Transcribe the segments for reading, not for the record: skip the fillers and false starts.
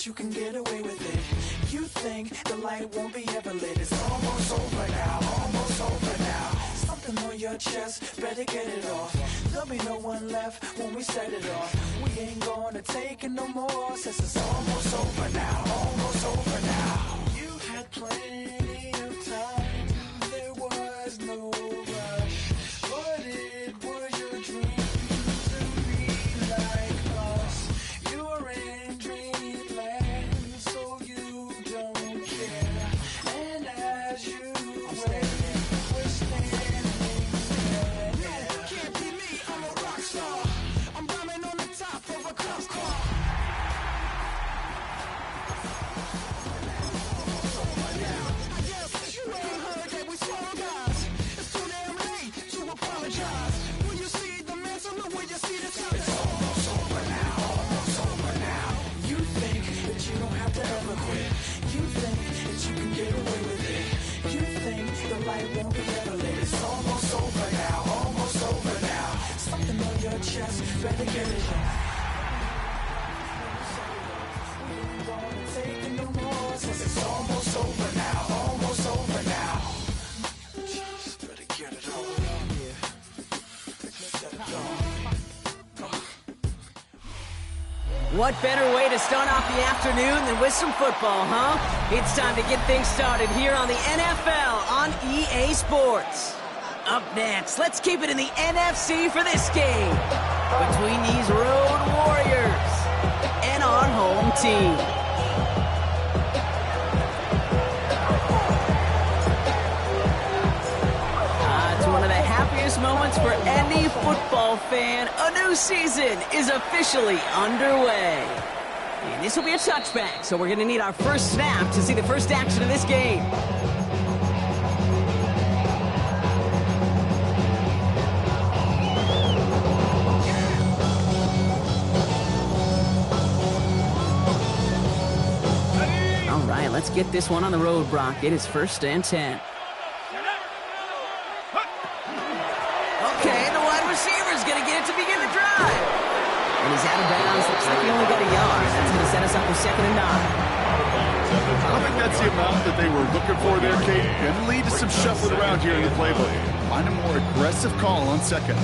that you can get away with it. You think the light won't be ever lit. It's almost over now, almost over now. Something on your chest, better get it off. There'll be no one left when we set it off. We ain't gonna take it no more, since it's almost over now, almost over now. You had plenty of time, there was no rush, but it was your dream to be like us. You're in dreamland, so you don't care. And as you wait, we're standing there. No, can't be me, I'm a rock star. I'm rhyming on the top of a cop car. Better get it off. We ain't gonna take it no more, since it's almost over now, almost over now. Just better get it on. Set it off. What better way to start off the afternoon than with some football, huh? It's time to get things started here on the NFL on EA Sports. Up next, let's keep it in the NFC for this game between these road warriors and our home team. It's one of the happiest moments for any football fan. A new season is officially underway. And this will be a touchback, so we're going to need our first snap to see the first action of this game. Let's get this one on the road, Brock. It is 1st and 10. Okay, the wide receiver's going to get it to begin the drive. And he's out of bounds. Looks like he only got a yard. That's going to set us up for 2nd and 9. I don't think that's the amount that they were looking for there, Kate. Going to lead to some shuffling around here in the playbook. Find a more aggressive call on 2nd.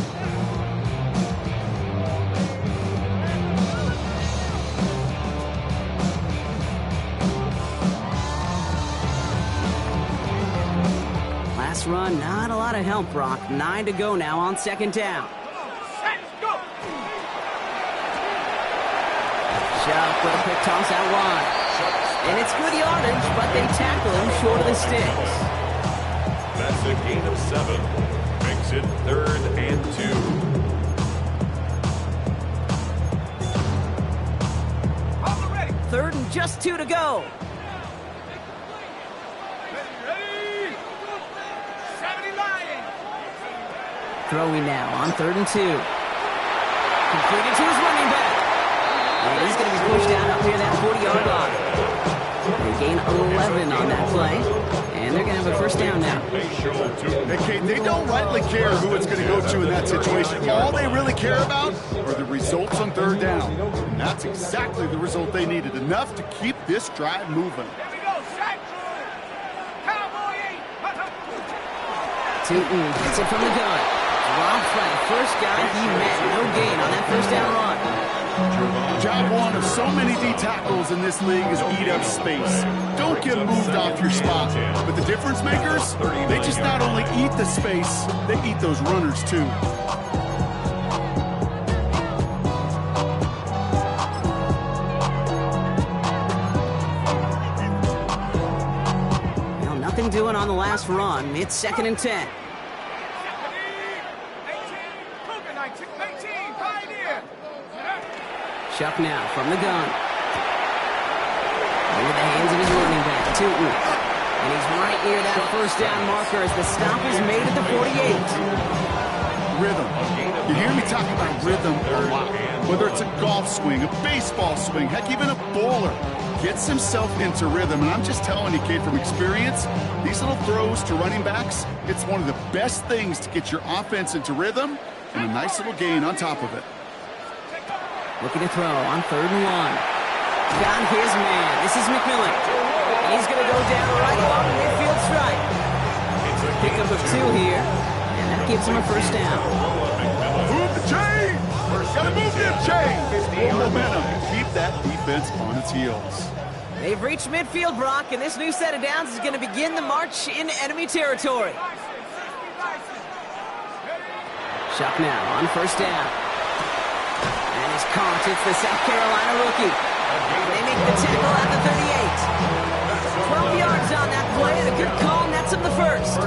Run, not a lot of help, Brock. 9 to go now on 2nd down. Shuck with a quick toss out wide. And it's good yardage, but they tackle him short of the sticks. That's a gain of 7. Makes it 3rd and 2. 3rd and just 2 to go. Throwing now on 3rd and 2. Completed to his running back. And he's going to be pushed out up near that 40-yard line. They gain 11 on that play. And they're going to have a 1st down now. Hey, Kate, they don't rightly care who it's going to go to in that situation. All they really care about are the results on 3rd down. And that's exactly the result they needed. Enough to keep this drive moving. Tootin gets it from the gun. Drops by the first guy he met. No gain on that 1st down run. Job one of so many D tackles in this league is eat up space. Don't get moved off your spot. But the difference makers, they just not only eat the space, they eat those runners too. Well, nothing doing on the last run. It's 2nd and 10. Chuck now from the gun. Into the hands of his running back, Tootin. And he's right near that 1st down marker as the stop is made at the 48. Rhythm. You hear me talk about rhythm a lot. Whether it's a golf swing, a baseball swing, heck, even a bowler gets himself into rhythm. And I'm just telling you, kid, from experience, these little throws to running backs, it's one of the best things to get your offense into rhythm and a nice little gain on top of it. Looking to throw on 3rd and 1. Got his man. This is McMillan. And he's going to go down right along the midfield stripe. Pickup of 2 here. And that gives him a first down. Move the chain! Gotta move them chains! More momentum. Keep that defense on its heels. They've reached midfield, Brock, and this new set of downs is going to begin the march into enemy territory. Shuck now on first down. And he's caught. It's the South Carolina rookie. They make the tackle at the 38. 12 yards on that play, and a good call nets him the first.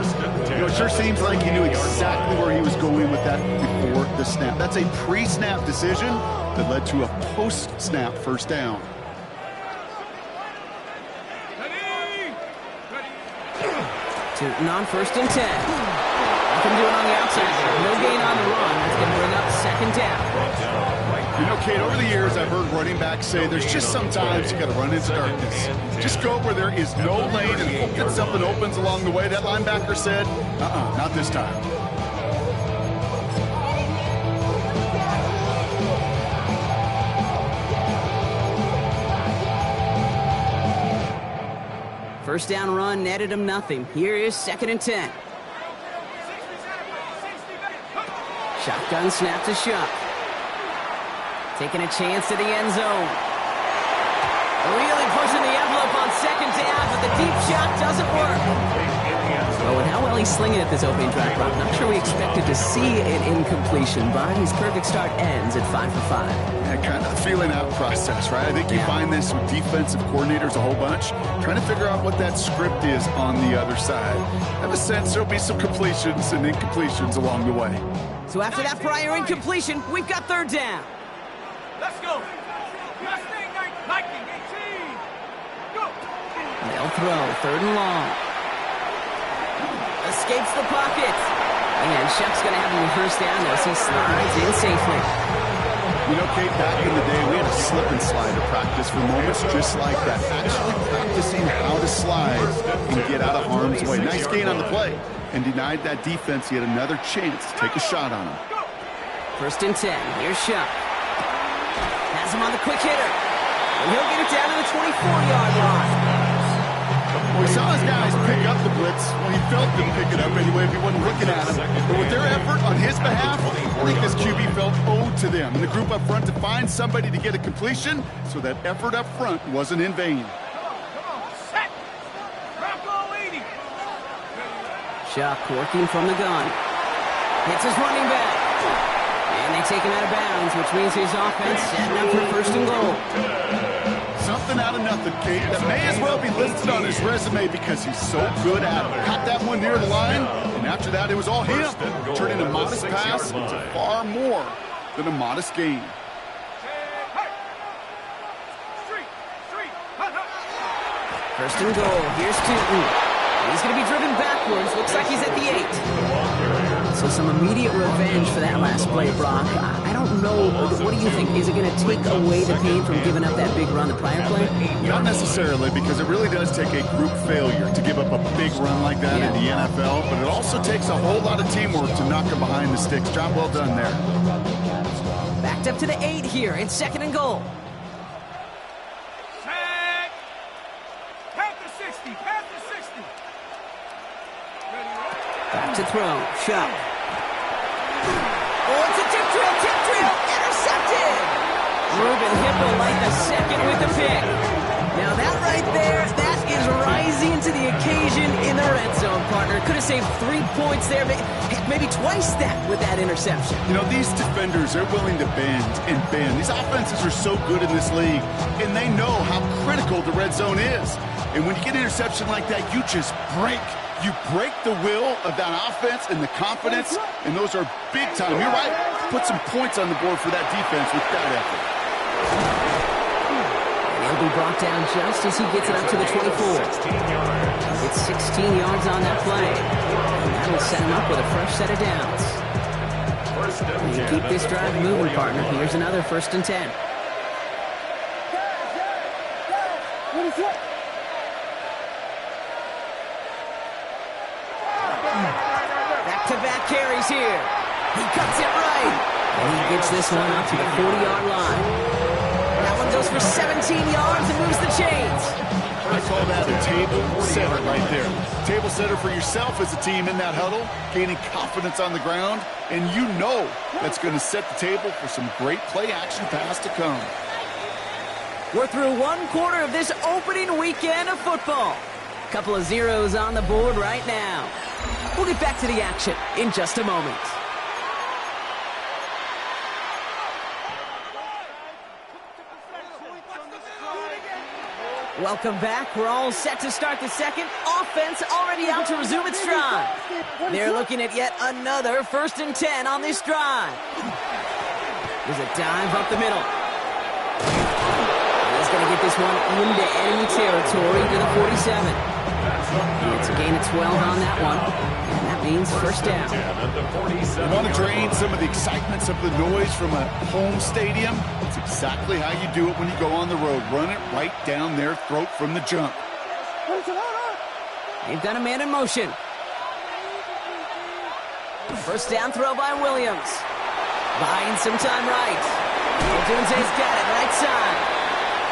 You know, it sure seems like he knew exactly where he was going with that before the snap. That's a pre-snap decision that led to a post-snap first down. Non-first and 10. Nothing doing on the outside there. No gain on the run. That's going to bring up second down. You know, Kate, over the years, I've heard running backs say there's just sometimes you got to run into darkness. Just go where there is no lane and hope that something opens along the way. That linebacker said, not this time. First down run netted him nothing. Here is second and 10. Shotgun snap to Shuck. Taking a chance to the end zone. Really pushing the envelope on second down, but the deep shot doesn't work. Oh, and how well he's slinging at this opening drive, Rob. Not sure we expected to see an incompletion, but his perfect start ends at 5 for 5. Yeah, kind of feeling out process, right? I think you find this with defensive coordinators a whole bunch, trying to figure out what that script is on the other side. I have a sense there'll be some completions and incompletions along the way. So after that prior incompletion, we've got third down. Let's go. They'll throw, third and long. Escapes the pocket. And Shuck's going to have him first down as he slides in safely. You know, Kate, back in the day, we had a slip and slide to practice for moments just like that. Actually practicing how to slide and get out of harm's way. Nice gain on the play. And denied that defense yet another chance to take a shot on him. First and 10. Here's Shuck. Has him on the quick hitter. And he'll get it down to the 24-yard line. We saw his guys pick up the blitz. Well, he felt them pick it up anyway if he wasn't looking at him. But with their effort on his behalf, I think this QB felt owed to them. And the group up front to find somebody to get a completion, so that effort up front wasn't in vain. Set. Rocco 80. Shuck working from the gun. Hits his running back. And they take him out of bounds, which means his offense setting up for first and goal. Something out of nothing, Kate, that may as well be listed on his resume because he's so good at it. Caught that one near the line, and after that, it was all him. Turning a modest pass into far more than a modest gain. First and goal. Here's Tootin. He's going to be driven backwards. Looks like he's at the 8. So some immediate revenge for that last play, Brock. I don't know. What do you think? Is it going to take away the pain from giving up that big run the prior play? Not necessarily, because it really does take a group failure to give up a big run like that in the NFL, but it also takes a whole lot of teamwork to knock him behind the sticks. Job well done there. Backed up to the 8 here. It's second and goal. Set. Pass the 60. Pass the 60. Back to throw. Shuck. Oh, it's a tip drill, intercepted! Ruben Hippolyte the second with the pick. Now that right there, that is rising to the occasion in the red zone, partner. Could have saved 3 points there, maybe twice that with that interception. You know, these defenders, they're willing to bend and bend. These offenses are so good in this league, and they know how critical the red zone is. And when you get an interception like that, you just break. You break the will of that offense and the confidence, and those are big time. You're right. Put some points on the board for that defense with that effort. And he'll be brought down just as he gets it up to the 24. It's 16 yards on that play. And that'll set him up with a fresh set of downs. And you keep this drive moving, partner. Here's another first and 10. Back-to-back carries here. He cuts it right. And he gets this one up to the 40-yard line. That one goes for 17 yards and moves the chains. I call that a table setter right there. Table setter for yourself as a team in that huddle, gaining confidence on the ground, and you know that's going to set the table for some great play-action pass to come. We're through one quarter of this opening weekend of football. Couple of zeros on the board right now. We'll get back to the action in just a moment. Welcome back. We're all set to start the second. Offense already out to resume its stride. They're looking at yet another 1st and 10 on this drive. There's a dive up the middle. He's going to get this one into enemy territory to the 47. And it's a gain of 12 on that one. And that means first down. You want to drain some of the excitement, some of the noise from a home stadium? It's exactly how you do it when you go on the road. Run it right down their throat from the jump. They've got a man in motion. First down throw by Williams. Buying some time right. Odunze's got it right side.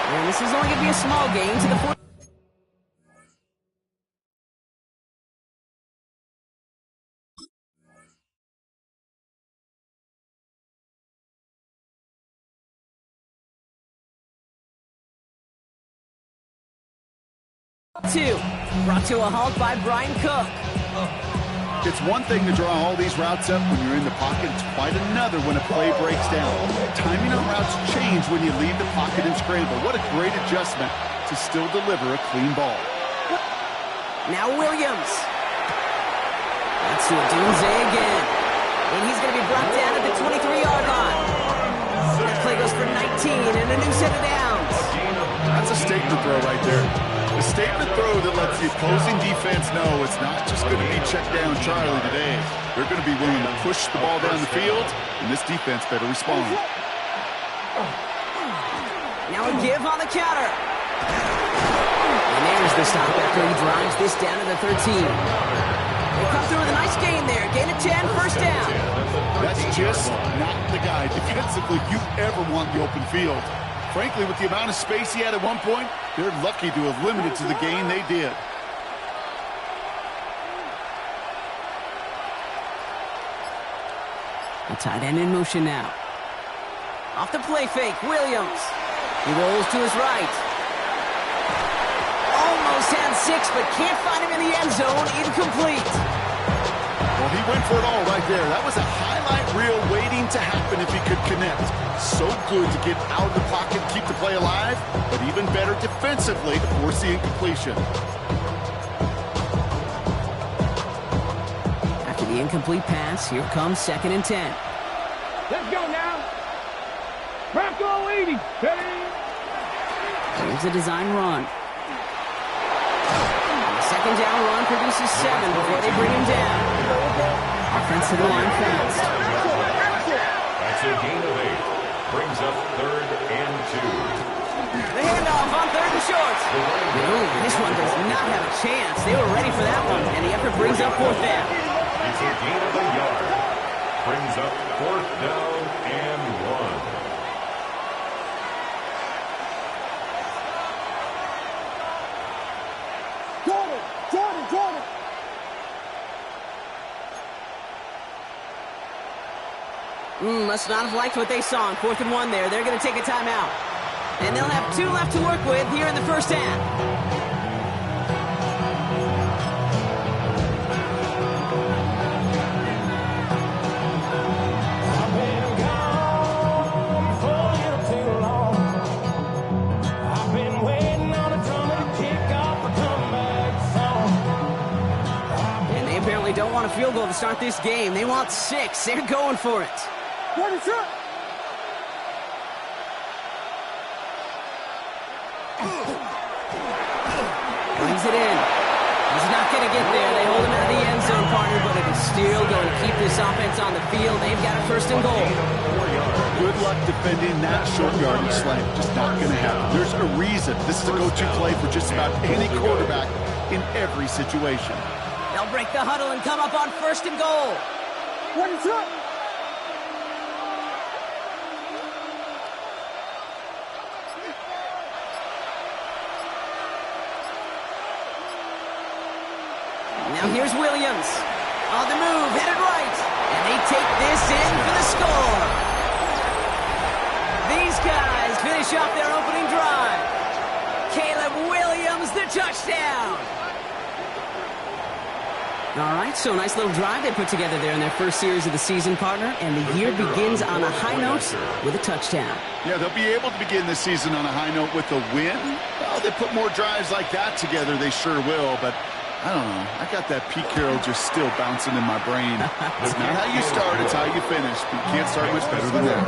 And this is only going to be a small gain to the 40. Two, brought to a halt by Brian Cook. It's one thing to draw all these routes up when you're in the pocket. It's quite another when a play breaks down. Timing on routes change when you leave the pocket and scramble. What a great adjustment to still deliver a clean ball. Now Williams. That's to Odunze again. And he's going to be brought down at the 23-yard line. That play goes for 19 and a new set of downs. That's a statement throw right there. A statement throw that lets the opposing defense know it's not just going to be check down Charlie today. They're going to be willing to push the ball down the field, and this defense better respond. Now a give on the counter. And there's the stop after he drives this down to the 13. They come through with a nice gain there. Gain of 10, first down. That's just not the guy defensively you ever want the open field. Frankly, with the amount of space he had at one point, they're lucky to have limited to the gain they did. A tight end in motion now. Off the play fake, Williams. He rolls to his right. Almost had 6, but can't find him in the end zone. Incomplete. Well, he went for it all right there. That was a highlight reel waiting to happen if he could connect. So good to get out of the pocket, keep the play alive, but even better defensively to force the incompletion. After the incomplete pass, here comes 2nd and 10. Let's go now. Bronco 80. Here's a design run. The 2nd down run produces 7 before they bring him down. Offense to the line fast. That's a gain of 8. Brings up 3rd and 2. The handoff on 3rd and short. This one does not have a chance. They were ready for that one, and the effort brings up 4th down. It's a gain of a yard. Brings up 4th down and 1. Jordan. Must not have liked what they saw on 4th and 1 there. They're going to take a timeout. And they'll have 2 left to work with here in the first half. And they apparently don't want a field goal to start this game. They want 6. They're going for it. What is up? Brings it in. He's not going to get there. They hold him out of the end zone, partner, but it is still going to keep this offense on the field. They've got a 1st and goal. Good luck defending that short yardage slant. Just not going to happen. There's a reason this is a go-to play for just about any quarterback in every situation. They'll break the huddle and come up on 1st and goal. What is up? Now here's Williams. On the move, headed right. And they take this in for the score. These guys finish off their opening drive. Caleb Williams, the touchdown. All right, so a nice little drive they put together there in their first series of the season, partner. And the year begins on a high note with a touchdown. Yeah, they'll be able to begin the season on a high note with a win. Well, they put more drives like that together, they sure will. But I don't know. I got that Pete Carroll just still bouncing in my brain. It's not how you start, it's how you finish. But you can't start much better than that.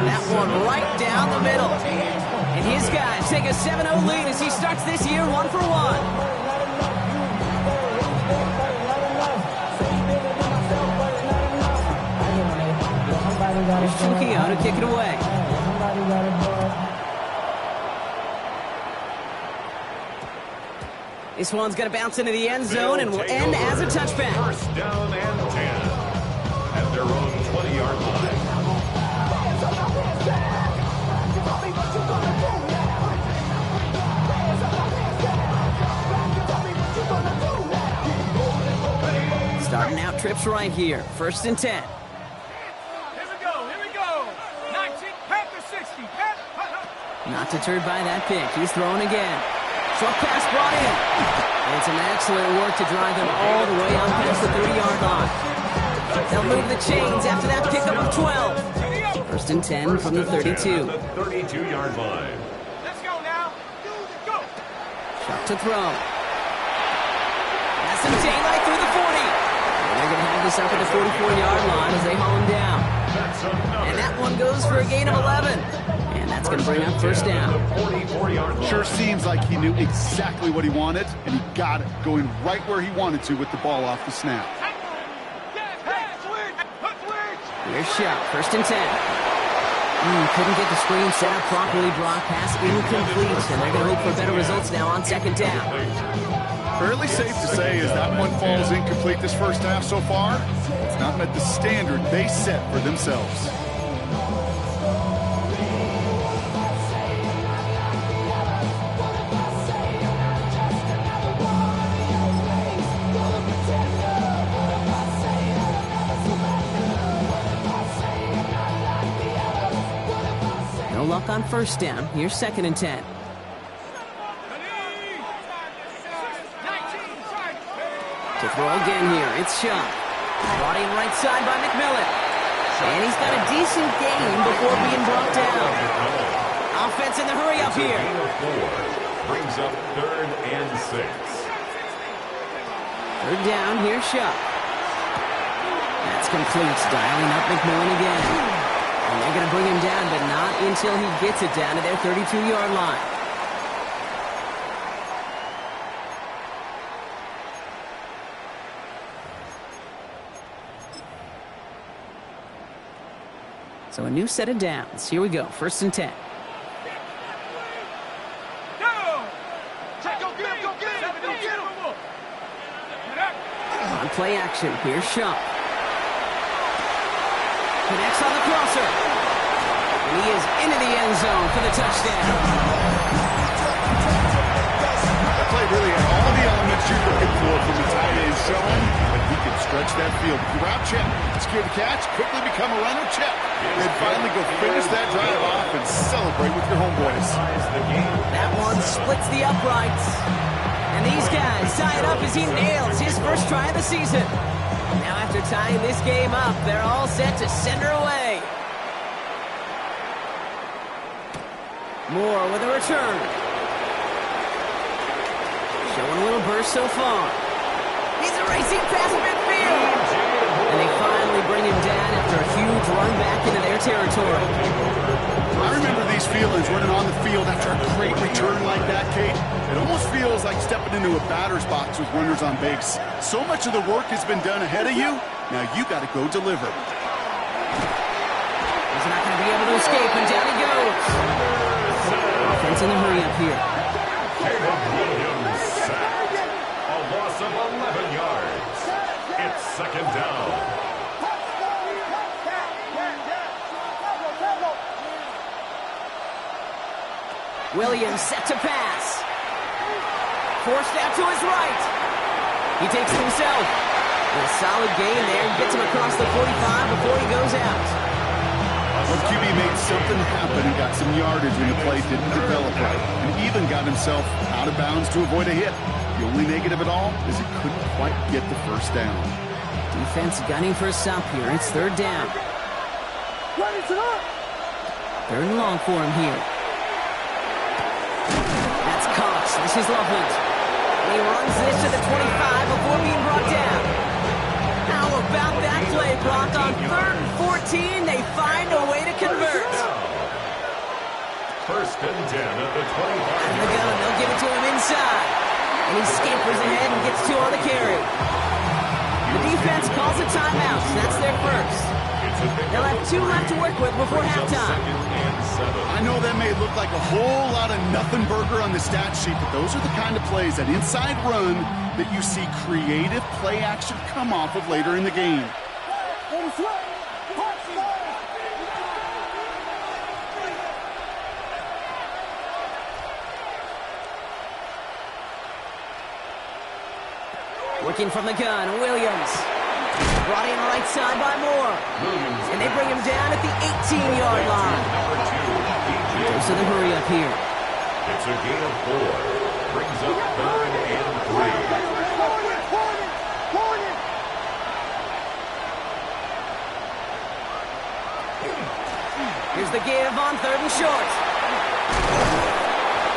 That one right down the middle. And his guys take a 7-0 lead as he starts this year 1 for 1. Here's Chukio to kick it away. This one's going to bounce into the end zone and will end as a touchback. First down and 10 at their own 20-yard line. Starting out trips right here. First and 10. Not deterred by that pick. He's throwing again. Short pass brought in. And some excellent work to drive them all the way out past the 30-yard line. They'll move the chains after that pickup of 12. First and 10 from the 32. 32-yard line. Let's go now. Go. Shot to throw. That's some daylight through the 40. And they're going to have this up at the 44-yard line as they haul him down. And that one goes for a gain of 11. And that's going to bring up first down. Sure seems like he knew exactly what he wanted, and he got it, going right where he wanted to with the ball off the snap. Here's Shot, first and 10. Couldn't get the screen set up properly. Brock pass incomplete, and they're going to hope for better results now on second down. Fairly safe to say as that one falls incomplete this first half so far, it's not met the standard they set for themselves. No luck on first down. Here's second and 10. To throw again here, it's Shot. Brought in right side by McMillan. And he's got a decent gain before being brought down. Offense in the hurry up here. Brings up third and 6. Third down, here's Shot. That's complete. Dialing up McMillan again. And they're going to bring him down, but not until he gets it down to their 32-yard line. So a new set of downs. Here we go. First and 10. On play action. Here's Shaw. Connects on the crosser. And he is into the end zone for the touchdown. That play really had all the elements you're looking for from the tight end showing, but he can stretch that field. Grab, check. Secure the catch. Quickly become a runner, check. And finally go finish that drive off and celebrate with your homeboys. That one splits the uprights. And these guys tie it up as he nails his first try of the season. Now after tying this game up, they're all set to send her away. Moore with a return. Showing a little burst so far. He's a racing past midfield. And they finally bring him down after a huge run back into their territory. I remember these feelings running on the field after a great return like that, Kate. It almost feels like stepping into a batter's box with runners on base. So much of the work has been done ahead of you. Now you got to go deliver. He's not going to be able to escape, and down he goes. Offense in the hurry up here. Caleb Williams sacked. A loss of 11 yards. It's second down. Williams set to pass. Forced out to his right. He takes it himself. And a solid gain there. Gets him across the 45 before he goes out. Well, QB made something happen and got some yardage when the play didn't develop right, and even got himself out of bounds to avoid a hit. The only negative at all is he couldn't quite get the first down. Defense gunning for a stop here. It's third down. Third and long for him here. That's Cox. This is Loveland. And he runs this to the 25 before being brought down. How about that play, Brock? On third and 14, they find a way to convert. First and 10 at the 25. And the gun, they'll give it to him inside. And he scampers ahead and gets 2 on the carry. The defense calls a timeout. That's their first. They'll have 2 left to work with before halftime. I know that may look like a whole lot of nothing burger on the stat sheet, but those are the kind of plays, that inside run, that you see creative play action come off of later in the game. Working from the gun, Williams. Brought in right side by Moore. And they bring him down at the 18-yard line. Goes to the hurry up here. It's a gain of 4. Brings up third and 3. Here's the give on third and short.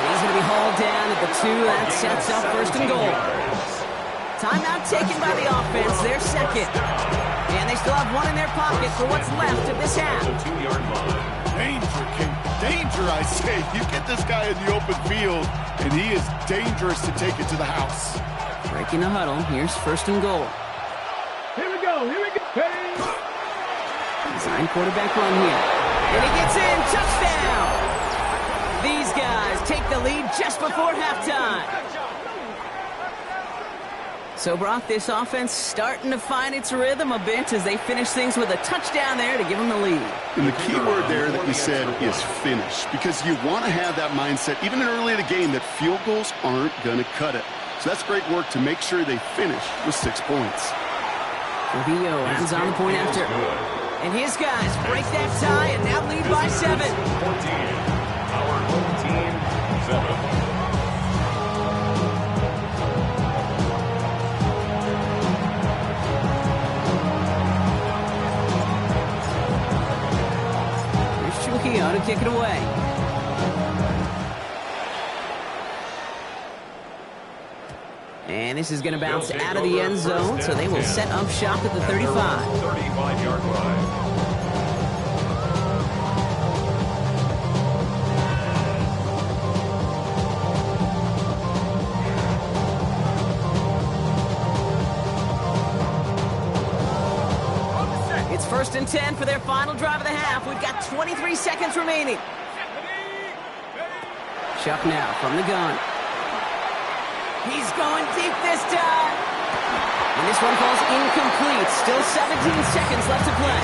He's going to be hauled down at the 2. That sets up first and goal. Timeout taken by the offense, their second. And they still have 1 in their pocket for what's left of this half. Danger, King. Danger, I say. You get this guy in the open field, and he is dangerous to take it to the house. Breaking the huddle, here's first and goal. Here we go. Hey. Design quarterback run here. And he gets in, touchdown! These guys take the lead just before halftime. So, Brock, this offense starting to find its rhythm a bit as they finish things with a touchdown there to give them the lead. And the key word there that you said is finish, because you want to have that mindset, even early in the game, that field goals aren't going to cut it. So that's great work to make sure they finish with 6 points. Trujillo ends on the point after. And his guys break that tie and now lead by 7. 14. Our home team, 7. To kick it away. And this is going to bounce out of the end zone, so they will set up shop at the 35. 35-yard line. First and 10 for their final drive of the half. We've got 23 seconds remaining. Chuck now from the gun. He's going deep this time. And this one falls incomplete. Still 17 seconds left to play.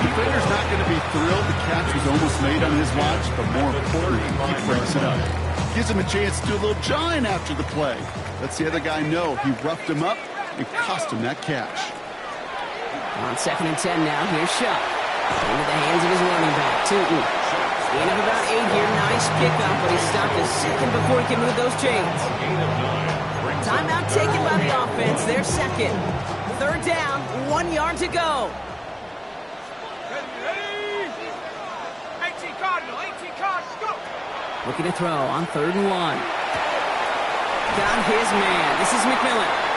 Defender's not going to be thrilled the catch was almost made on his watch, but more importantly, he breaks it up. Gives him a chance to do a little jawing after the play. Lets the other guy know he roughed him up and cost him that catch. On second and 10 now, here's Shuck. Into the hands of his running back, Tootin. Gain of about 8 here, nice pickup, but he stopped a second before he can move those chains. Timeout taken by the offense, their second. Third down, 1 yard to go. 18 Cardinal, go! Looking to throw on third and 1. Got his man, this is McMillan.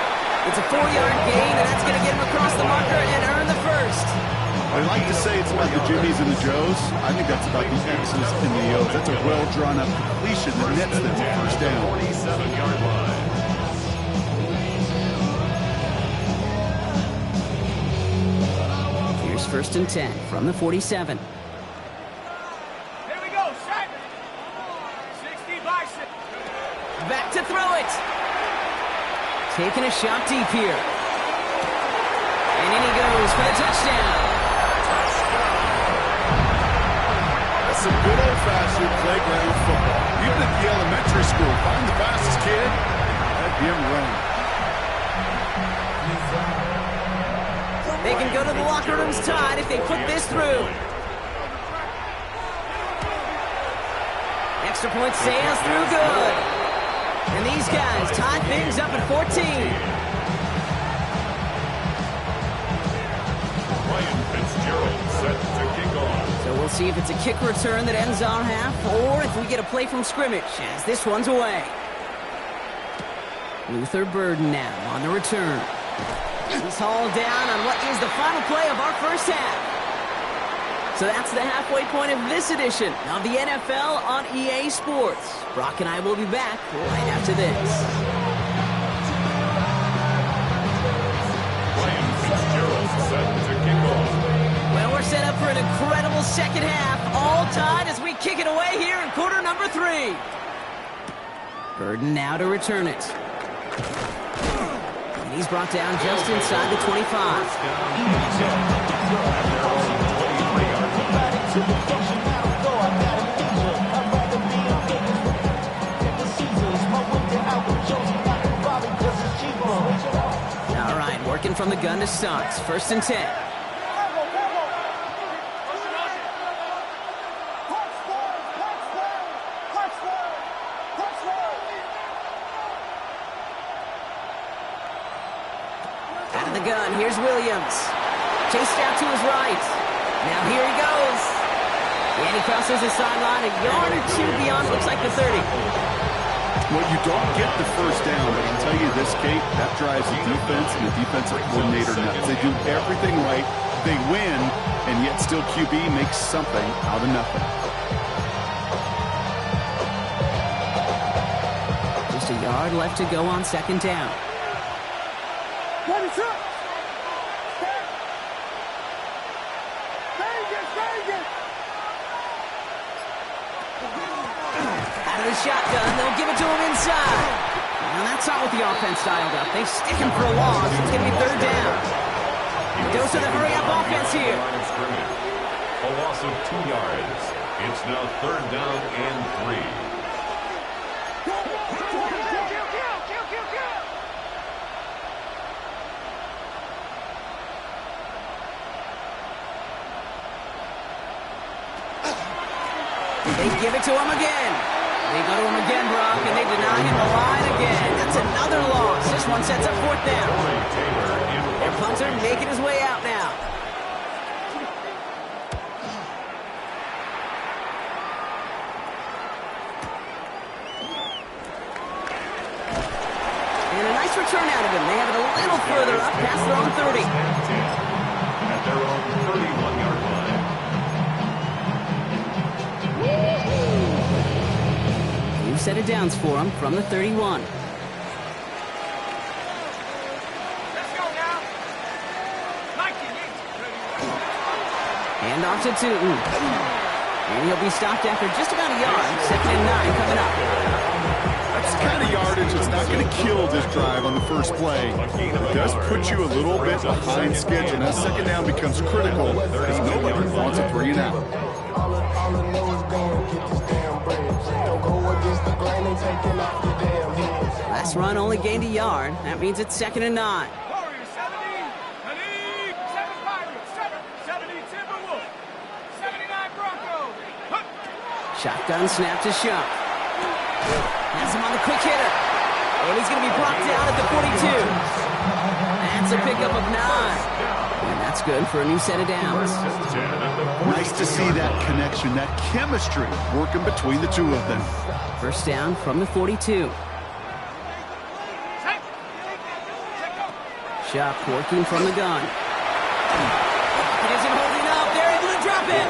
It's a 4-yard gain, and that's going to get him across the marker and earn the first. I like to say it's about the Jimmies and the Joes. I think that's about the X's and the O's. That's a well-drawn-up completion that nets them for first down. 47-yard line. Here's first and 10 from the 47. Here we go, set! 60 by 6. Back to throw it. Taking a shot deep here. And in he goes for the touchdown. That's some good old-fashioned playground football. Even at the elementary school, find the fastest kid, that'd be him running. They can go to the locker rooms tied if they put this through. Extra point sails through good. And these guys tie things up at 14. Ryan Fitzgerald set to kick off. So we'll see if it's a kick return that ends our half, or if we get a play from scrimmage, as this one's away. Luther Burden now on the return. He's hauled down on what is the final play of our first half. So that's the halfway point of this edition of the NFL on EA Sports. Brock and I will be back right after this. Ryan Fitzgerald set to kick off. Well, we're set up for an incredible second half, all tied as we kick it away here in quarter number 3. Burden now to return it. And he's brought down just inside the 25. All right, working from the gun to start. 1st and 10. Out of the gun, here's Williams. Chased out to his right. Now here he goes. And he crosses the sideline a yard or 2 beyond, looks like the 30. Well, you don't get the first down, but I can tell you this, Kate, that drives the defense and the defensive coordinator nuts. They do everything right, they win, and yet still QB makes something out of nothing. Just a yard left to go on 2nd down. Out of the shotgun, they'll give it to him inside. And that's not what the offense dialed up. They stick him for a loss. It's going to be 3rd down. Dose of the hurry-up offense here. A loss of 2 yards. It's now 3rd down and 3. They give it to him again. They go to him again, Brock, and they deny him the line again. That's another loss. This one sets up 4th down. Their punter making his way out now. And a nice return out of him. They have it a little further up past their own 30. At their own 31-yard line. New set of downs for him from the 31. Let's go now. Hand off to Tootin. And he'll be stopped after just about a yard. 2nd and 9 coming up. That's the kind of yardage that's not going to kill this drive on the first play. It does put you a little bit behind schedule. Now 2nd down becomes critical because nobody wants a 3 and out. Last run only gained a yard. That means it's 2nd and 9. Warriors 70, Khalid 7 Pirates, 70 Timberwolves, 79 Broncos. Huh. Shotgun snap to Shump. Has him on the quick hitter. And he's going to be brought down at the 42. That's a pickup of 9. And that's good for a new set of downs. Nice to see that connection, that chemistry working between the two of them. 1st down from the 42. Shump working from the gun. It isn't holding up. They're able to drop it.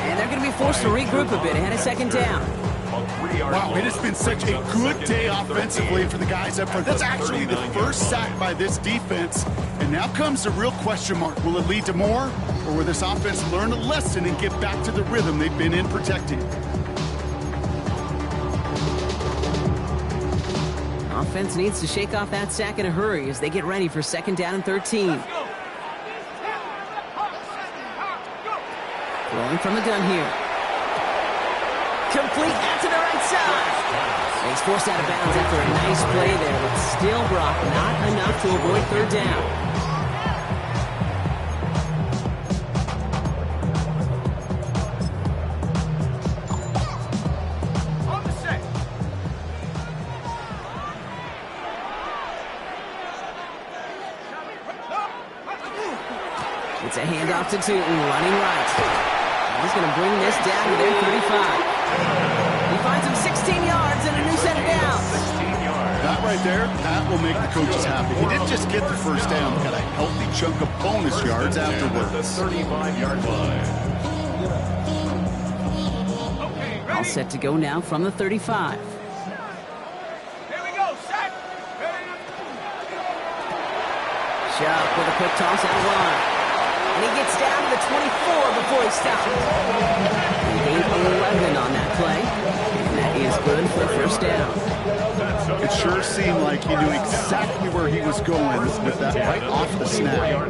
And they're going to be forced to regroup a bit ahead of 2nd down. Wow, it has been such a good day offensively for the guys up front. That's actually the first sack by this defense. And now comes the real question mark. Will it lead to more? Or will this offense learn a lesson and get back to the rhythm they've been in protecting? Offense needs to shake off that sack in a hurry as they get ready for 2nd down and 13. Rolling from the gun here. Complete out to the right side. He's forced out of bounds after a nice play there, but still, Brock, not enough to avoid 3rd down. It's a handoff to Tootin, running right. He's going to bring this down to their 35. He finds him 16 yards and a new set of downs. That right there, that will make the coaches happy. He didn't just get the first down, he got a healthy chunk of bonus yards afterwards. The 35-yard line. All set to go now from the 35. Here we go, set. Chuck with a quick toss out wide. And he gets down to the 24 before he stops. He gained 11 on that play. And that is good for a first down. It sure seemed like he knew exactly where he was going with that right off the snap.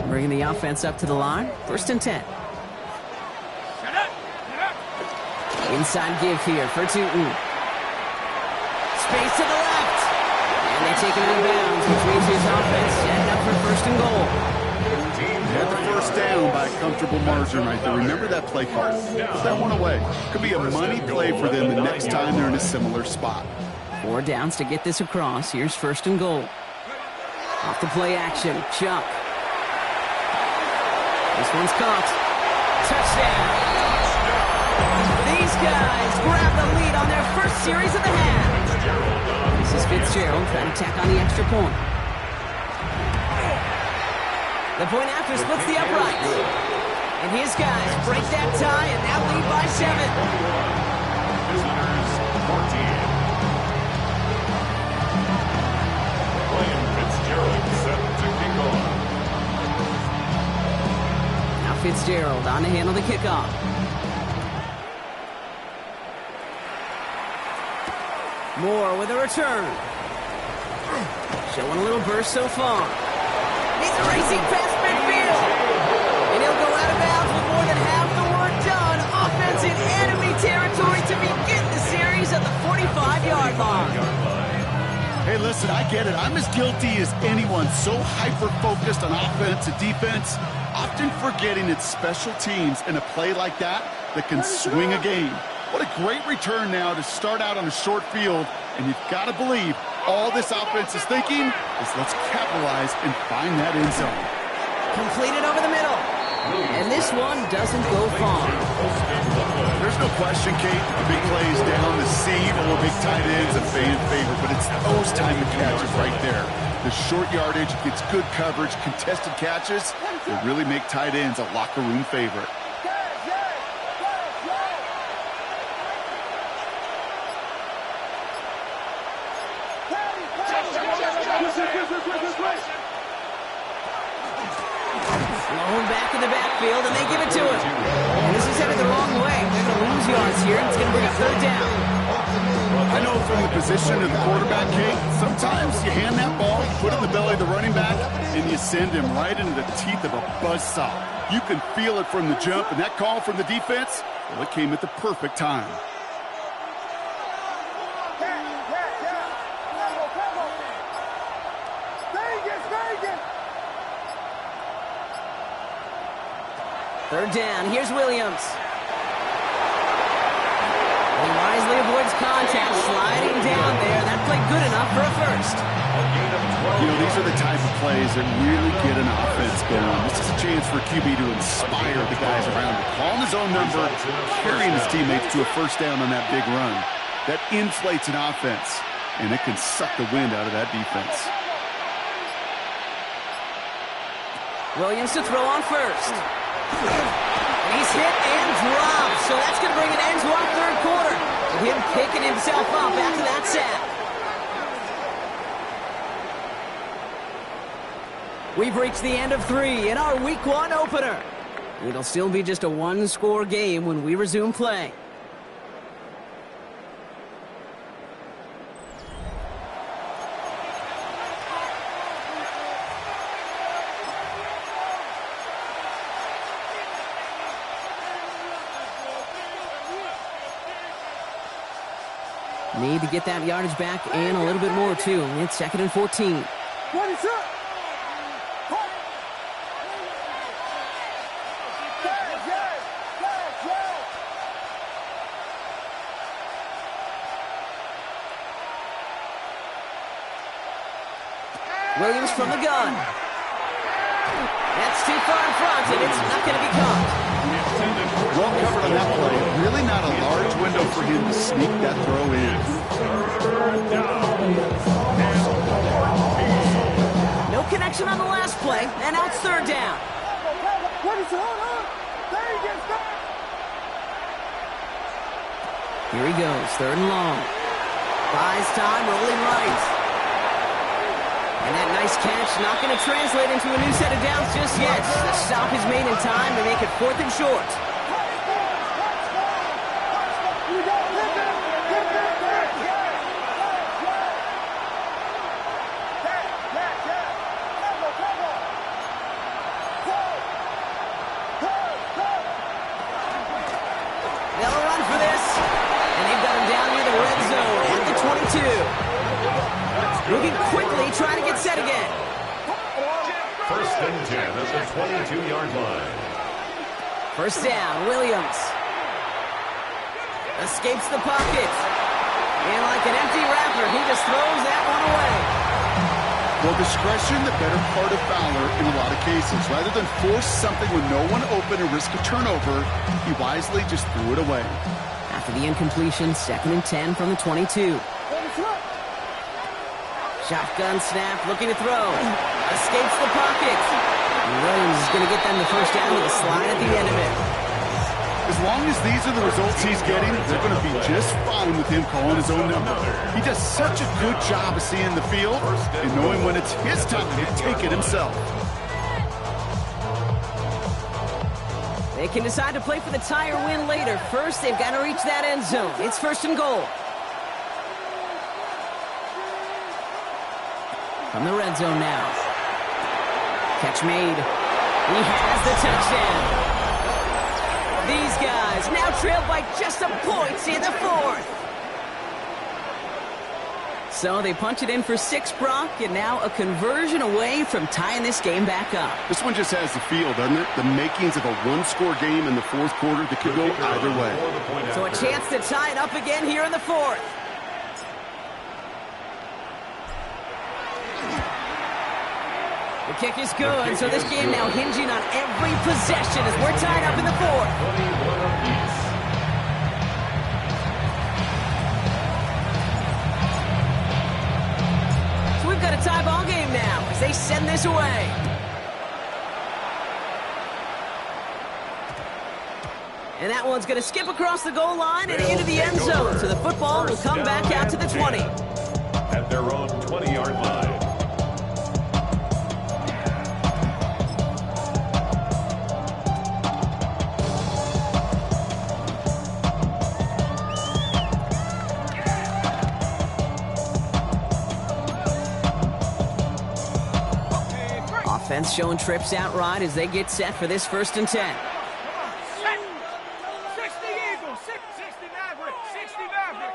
Bringing the offense up to the line. 1st and 10. Inside give here for Tootin. Space to the left. And they take him out of bounds, which means his offense setting up for 1st and goal. Got the first down by a comfortable margin right there. Remember that play call. Put that one away. Could be a money play for them the next time they're in a similar spot. 4 downs to get this across. Here's 1st and goal. Off the play action. Chuck. This one's caught. Touchdown. These guys grab the lead on their first series of the half. This is Fitzgerald trying to tack on the extra point. The point after splits the uprights. And his guys break that tie and now lead by 7. Visitors 14. Ryan Fitzgerald set to kick off. Now Fitzgerald on to handle the kickoff. Moore with a return. Showing a little burst so far. He's racing past midfield. And he'll go out of bounds with more than half the work done. Offense in enemy territory to begin the series at the 45-yard line. Hey, listen, I get it. I'm as guilty as anyone. So hyper-focused on offense and defense, often forgetting it's special teams in a play like that can swing a game. What a great return now to start out on a short field, and you've got to believe all this offense is thinking is let's capitalize and find that end zone. Completed over the middle. And this one doesn't go far. There's no question, Kate, the big plays down the seam or big tight ends a fan favorite, but it's those time of catches right there. The short yardage gets good coverage, contested catches that really make tight ends a locker room favorite. Thrown back in the backfield, and they give it to him. And this is headed the wrong way. They're going to lose yards here, and it's going to bring a 3rd down. I know from the position of the quarterback, Kate, sometimes you hand that ball, you put it in the belly of the running back, and you send him right into the teeth of a buzzsaw. You can feel it from the jump, and that call from the defense, well, it came at the perfect time. Third down. Here's Williams. He wisely avoids contact, sliding down there. That played good enough for a first. You know, these are the type of plays that really get an offense going. This is a chance for QB to inspire the guys around him. Calling his own number, carrying his teammates to a first down on that big run. That inflates an offense, and it can suck the wind out of that defense. Williams to throw on first. He's hit and dropped, so that's going to bring an end to our 3rd quarter. With him picking himself up after that sack. We've reached the end of 3 in our Week 1 opener. It'll still be just a 1-score game when we resume play. Need to get that yardage back and a little bit more, too. It's 2nd and 14. Williams from the gun. That's too far in front, and it's not going to be caught. Well covered on that play. Really not a large window for him to sneak that throw in. No connection on the last play, and now it's third down. Here he goes, third and long. Buys time, rolling right. And that nice catch not going to translate into a new set of downs just yet. The stop is made in time to make it fourth and short. They'll run for this. And they've got him down near the red zone at the 22. Moving quickly, trying to get set again. First and 10 at the 22-yard line. First down, Williams. Escapes the pocket. And like an empty wrapper, he just throws that one away. Well, discretion, the better part of valor in a lot of cases. Rather than force something with no one open and risk a turnover, he wisely just threw it away. After the incompletion, second and 10 from the 22. Shotgun snap, looking to throw. Escapes the pocket. Williams is going to get them the first down with a slide at the end of it. As long as these are the results he's getting, they're going to be just fine with him calling his own number. He does such a good job of seeing the field and knowing when it's his time to take it himself. They can decide to play for the tie or win later. First, they've got to reach that end zone. It's first and goal. From the red zone now. Catch made. He has the touchdown. These guys now trail by just a point in the fourth. So they punch it in for 6, Brock, and now a conversion away from tying this game back up. This one just has the feel, doesn't it? The makings of a one-score game in the fourth quarter that could go either way. So a chance to tie it up again here in the fourth. The kick is good, so this game now hinging on every possession as we're tied up in the fourth. So we've got a tie ball game now as they send this away. And that one's going to skip across the goal line and into the end zone, so the football will come back out to the 20. At their own 20-yard line. Offense showing trips out right as they get set for this first and 10. 60 Eagles, 60 Maverick, 60 Maverick.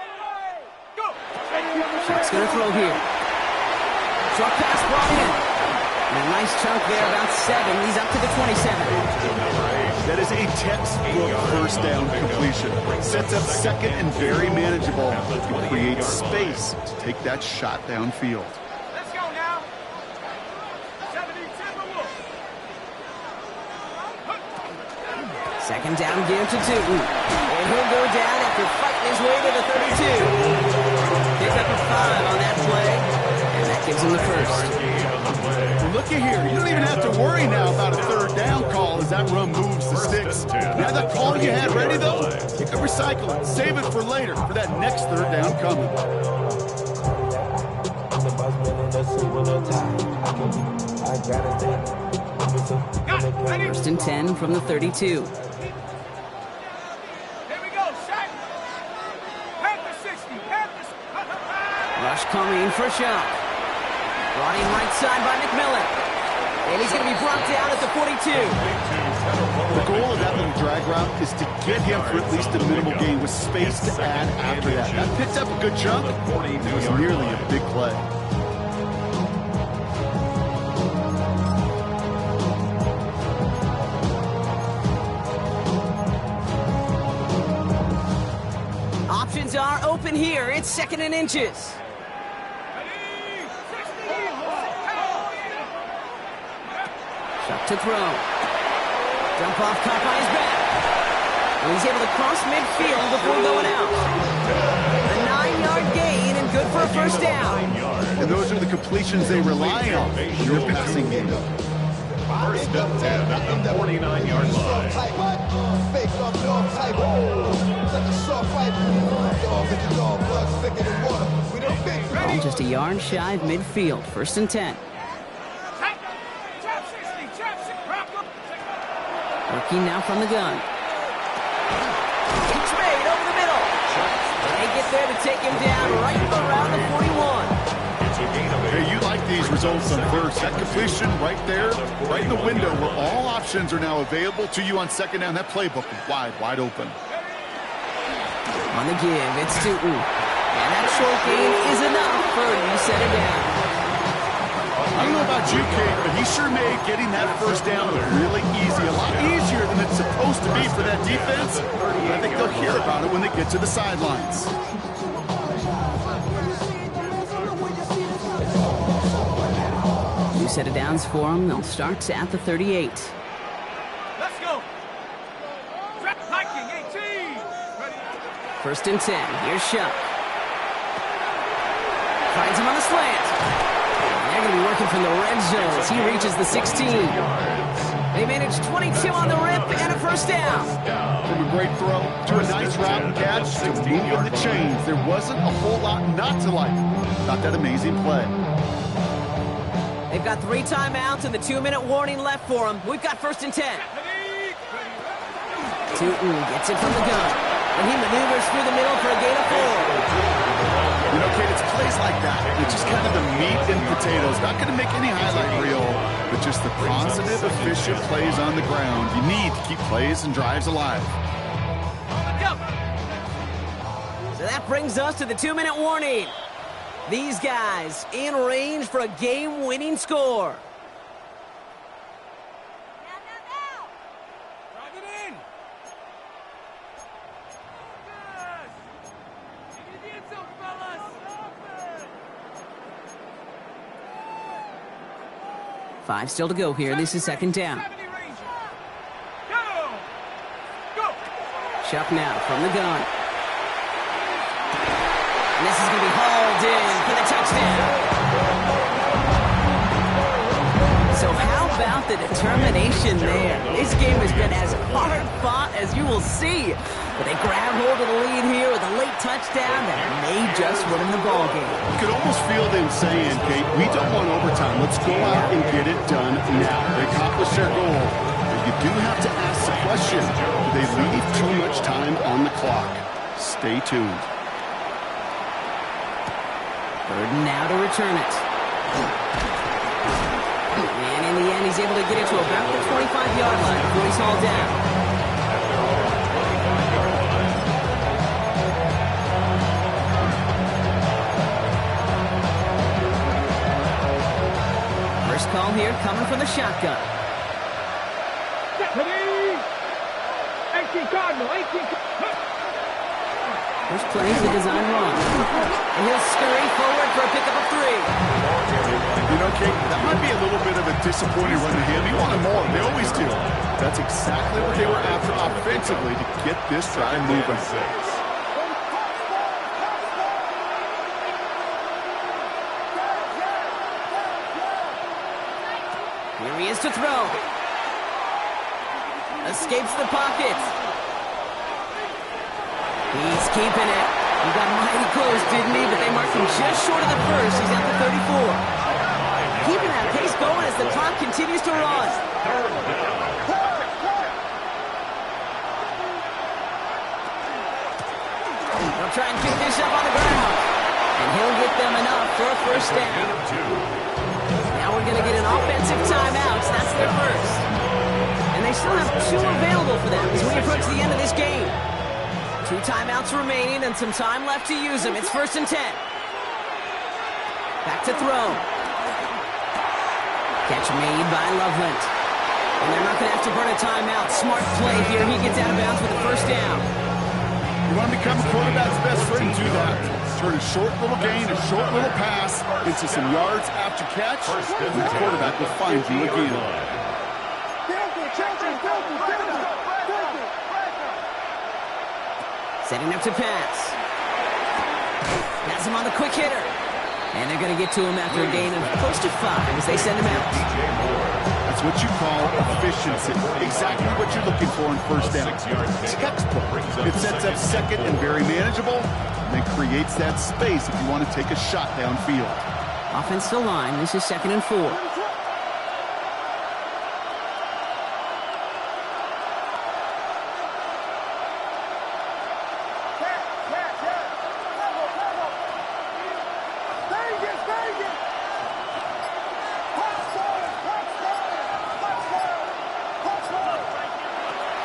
Go! Shark's going to throw here. Short pass brought in. And a nice chunk there, about 7. He's up to the 27. That is a textbook first down completion. Sets up second and very manageable. It creates space to take that shot downfield. Let's go now. 70 Timberwolves. Second down, give to 2. And he'll go down after fighting his way to the 32. Pick up a 5 on that play. And that gives him the first. Look at here. You don't even have to worry now about a third down call as that run moves the sticks. Now that call you had ready, though, you can recycle it. Save it for later for that next third down coming. First and 10 from the 32. Here we go, Shaq. Panther 60, Panthers. Rush coming for Shock. Brought in right side by McMillan. And he's going to be brought down at the 42. The goal of that little drag route is to get him for at least a minimal gain with space to add after that. That picked up a good chunk. It was nearly a big play. Options are open here. It's second and inches. to throw. Dump off caught by his back. And he's able to cross midfield before going out. A 9-yard gain and good for a first down. And those are the completions they rely on in their passing game. First and 10 at the 49-yard line. Ball just a yard shy of midfield. First and 10. Working now from the gun. It's made over the middle. They get there to take him down right around the 41. Hey, you like these results on first. That completion right there, right in the window where all options are now available to you on second down. That playbook wide open. On the give, it's Tootin. And that short gain is enough for you set it down. I don't know about you, Kate, but he sure made getting that first down look really easy. A lot easier than it's supposed to be for that defense. But I think they'll hear about it when they get to the sidelines. New set of downs for them. They'll start at the 38. Let's go. Hiking 18. Ready. First and 10. Here's Shuck. Finds him on the slant. They're going to be working from the red zone as he reaches the 16. They manage 22 on the rip and a first down. From a great throw to a nice route and catch to moving the chains. There wasn't a whole lot not to like. Not that amazing play. They've got 3 timeouts and the 2-minute warning left for them. We've got first and 10. Tootin gets it from the gun. And he maneuvers through the middle for a gain of 4. You know, Kate, it's plays like that. It's just kind of the meat and potatoes. Not going to make any highlight reel, but just the positive, efficient plays on the ground. You need to keep plays and drives alive. So that brings us to the 2-minute warning. These guys in range for a game-winning score. Drive it in. Give me the end zone, fellas. 5 still to go here. This is second down. 70 range. Go. Go. Shuck now from the gun. And this is going to be hauled in for the touchdown. So how about the determination there? This game has been as hard fought as you will see. But they grab hold of the lead here with a late touchdown that may just win them the ball game. You could almost feel them saying, Kate, we don't want overtime. Let's go out and get it done now. They accomplished their goal. But you do have to ask the question, do they leave too much time on the clock? Stay tuned. Third now to return it. And in the end, he's able to get it to about the 25-yard line before he's hauled down. First call here coming from the shotgun. Ready. 18 Cardinal. 18. First plays the design wrong. And he'll scurry forward for a pickup of 3. You know, Kate, that might be a little bit of a disappointing run to him. He wanted more. They always do. That's exactly what they were after offensively to get this drive moving. Here he is to throw. Escapes the pocket. He's keeping it. He got mighty close, didn't he? But they marked him just short of the first. He's at the 34. Keeping that pace going as the clock continues to run. They'll try and pick this up on the ground. And he'll get them enough for a first down. Now we're going to get an offensive timeout. So that's their first. And they still have 2 available for them as we approach the end of this game. 2 timeouts remaining and some time left to use them. It's first and 10. Back to throw. Catch made by Loveland. And they're not going to have to burn a timeout. Smart play here. He gets out of bounds with a first down. You want to become a quarterback's best friend? Do that. Turn a short little gain, a short little pass into some yards after catch, and the quarterback will find you again. Setting up to pass. Has him on the quick hitter. And they're going to get to him after a gain of close to 5 as they send him out. That's what you call efficiency. Exactly what you're looking for in first down. Textbook. It sets up second and very manageable, and then creates that space if you want to take a shot downfield. Offensive line, this is 2nd and 4.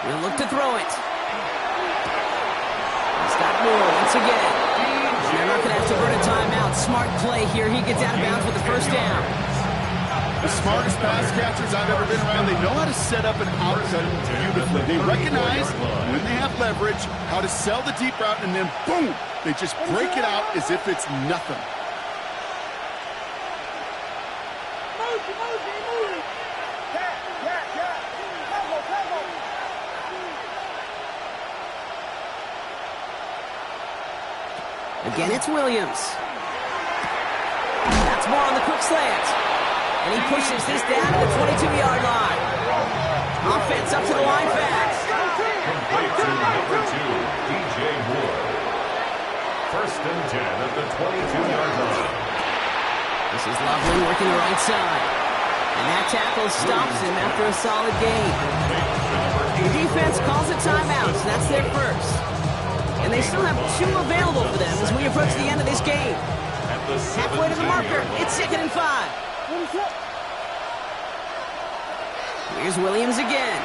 He'll look to throw it. He's got more once again. They're not going to have to burn a timeout. Smart play here. He gets out of bounds with the first down. The smartest pass catchers I've ever been around, they know how to set up an outcut beautifully. They recognize when they have leverage, how to sell the deep route, and then boom, they just break it out as if it's nothing. Again, it's Williams. That's more on the quick slant. And he pushes this down to the 22-yard line. Offense up to the line fast. Complete to number 2, DJ Moore. 1st and 10 at the 22-yard line. This is Loveland working the right side. And that tackle stops him after a solid gain. The defense calls a timeout, so that's their first. And they still have 2 available for them as we approach the end of this game. Halfway to the marker, it's 2nd and 5. Here's Williams again.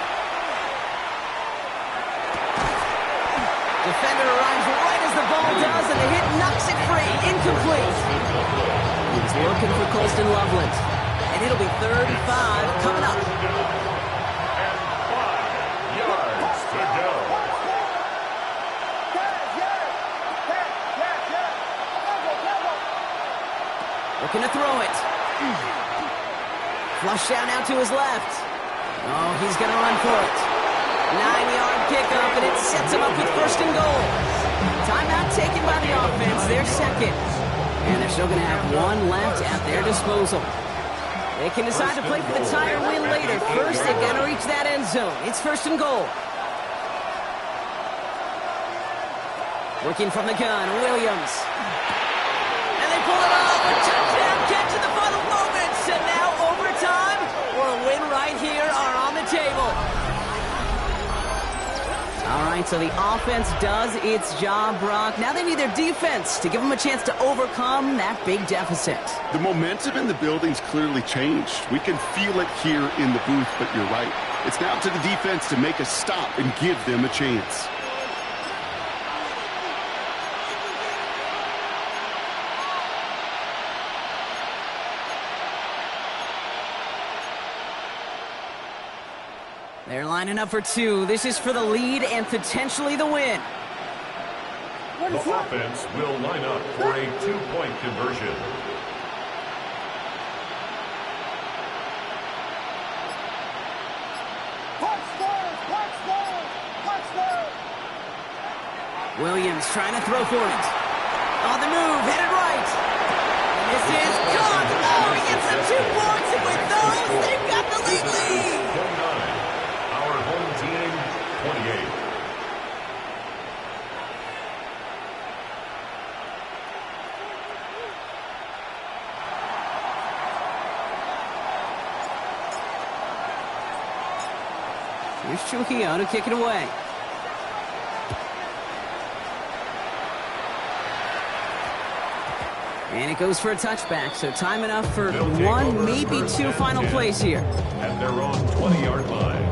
Defender arrives right as the ball does, and the hit knocks it free. Incomplete. He's looking for Colston Loveland. And it'll be 3rd and 5 coming up. And 5 yards to go. Looking to throw it. Flush down out to his left. Oh, he's going to run for it. 9-yard pickup, and it sets him up with 1st and goal. Timeout taken by the offense. They're second. And they're still going to have 1 left at their disposal. They can decide to play for the tie or win later. First, they've got to reach that end zone. It's 1st and goal. Working from the gun, Williams. And they pull it off. A touchdown catch in the final moments. And now overtime or a win right here are on the table. All right, so the offense does its job, Brock. Now they need their defense to give them a chance to overcome that big deficit. The momentum in the building's clearly changed. We can feel it here in the booth, but you're right. It's now up to the defense to make a stop and give them a chance. They're lining up for 2. This is for the lead and potentially the win. The offense will line up for a 2-point conversion. Williams trying to throw for it. On the move, headed right. And this is gone. Oh, he gets the 2 points, and with those, they've got the lead. 29. Our home team, 28. Here's Trujillo to kick it away. And it goes for a touchback, so time enough for 1, maybe 2 final plays here. At their own 20-yard line.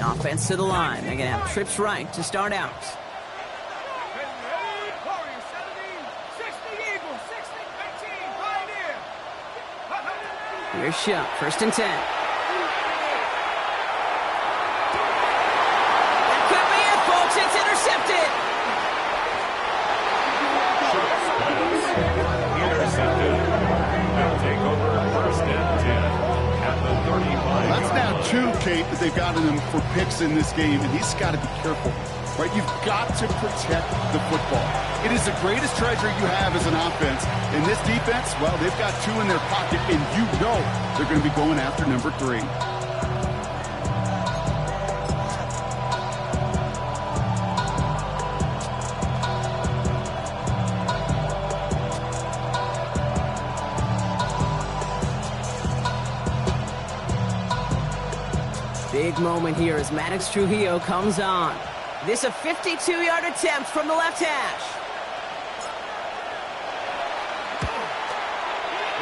Offense to the line. They're going to have trips right to start out. Here's Shuck, 1st and 10. That could be it, folks. It's intercepted. two, Kate, that they've gotten him for picks in this game, and he's got to be careful. Right? You've got to protect the football. It is the greatest treasure you have as an offense. And this defense, well, they've got two in their pocket, and you know they're going to be going after number 3. Big moment here as Maddox Trujillo comes on. This a 52-yard attempt from the left hash.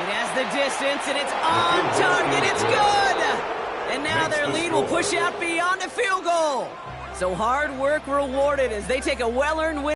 It has the distance, and it's on target. It's good! And now their lead will push out beyond a field goal. So hard work rewarded as they take a well-earned win.